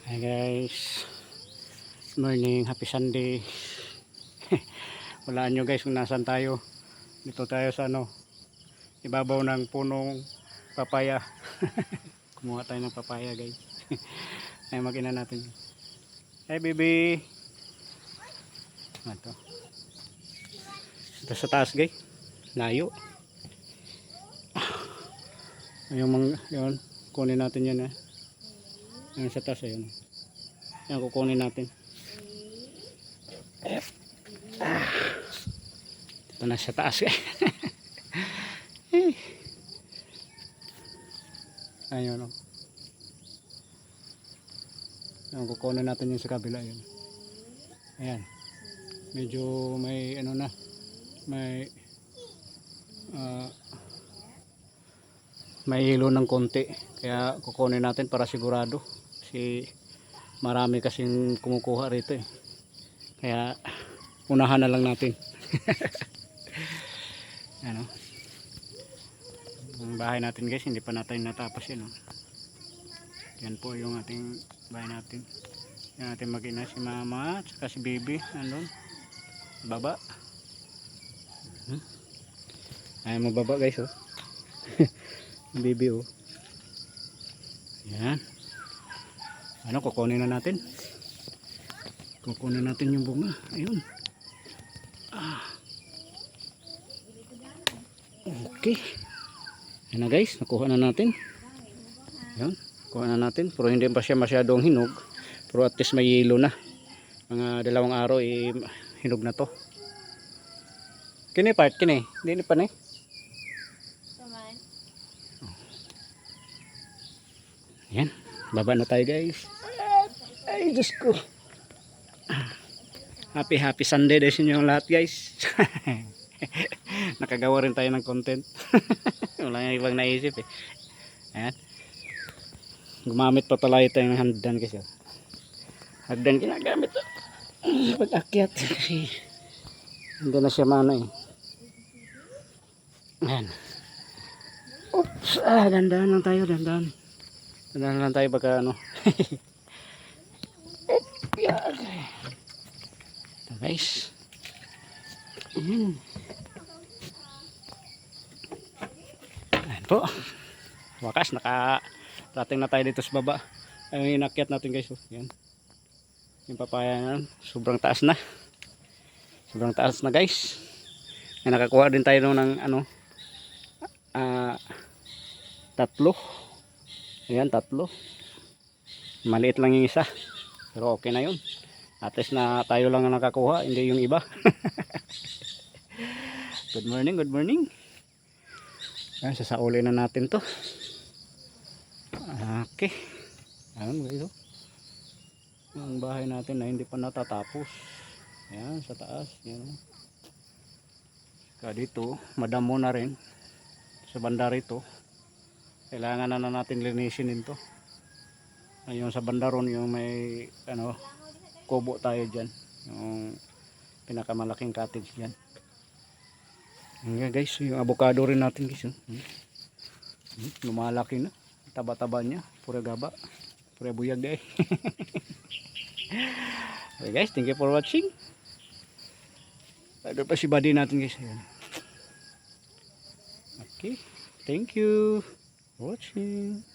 Hi guys, morning, happy Sunday. Walaan nyo guys kung nasan tayo. Dito tayo sa ibabaw ng punong papaya. Kumuha tayo ng papaya guys. Ay mag-ina natin. Hey baby. Ito. Ito sa taas guys. Layo. Yung yun, kunin natin yan Yung sa taas ayun. Yan kukunin natin. Ito na sa taas. Ayun o. Yan kukunin natin yung sa kabila yun. Ayan. Medyo may may hilo ng konti. Kaya kukunin natin para sigurado. Kasi marami kasing kumukuha rito Kaya unahan na lang natin. Ano? Ang bahay natin guys, hindi pa natin natapos yan Yan po yung ating bahay natin. Yan natin mag-ina si mama at saka si baby nandun baba. Ay mo baba guys baby yan. Kukunin na natin. Kukunin natin yung bunga. Ayun. Okay. Yan na guys, nakuha na natin. Yan, kuha na natin. Pero hindi pa siya masyadong hinog. Pero at least may yelo na. Mga 2 araw hinog na to. Kini part kini, hindi pa ni. Yan, baba na tayo guys. Ay, Diyos ko. Happy Sunday din sa inyo lahat guys. Nakagawa rin tayo ng content. Wala nga ibang naisip Ayan. Gumamit pa pala tayo ng hagdan kasi. Hagdan ginagamit pag-akyat kasi hindi na siya mana Ayan. Oops, dandan lang tayo, dandan. Dandan lang tayo baka Ito guys. Ayan po. Wakas nakarating na tayo dito sa baba. Ayun yung inakyat natin guys. Yan. Yung papaya na sobrang taas na. Sobrang taas na guys. Ay, nakakuha din tayo ng 3. Ayan 3. Maliit lang yung isa. Pero okay na yun. At least na tayo lang ang nakakuha, hindi yung iba. Good morning, good morning. Ayan, sasauli na natin to. Okay. Ayan guys yung bahay natin na hindi pa natatapos. Ayan sa taas. Ayan. Kaya dito, madamo na rin. Sa banda rito. Kailangan na natin linisin ito. Ayun sa banda ron yung may kubo tayo dyan. Yung pinakamalaking cottage dyan. Ayan guys, yung avocado rin natin guys. Lumalaki na. Taba-taba niya. Pura gaba. Pura buyag deh. Okay guys, thank you for watching. Ada pa si buddy natin guys. Ayan. Okay, thank you for watching.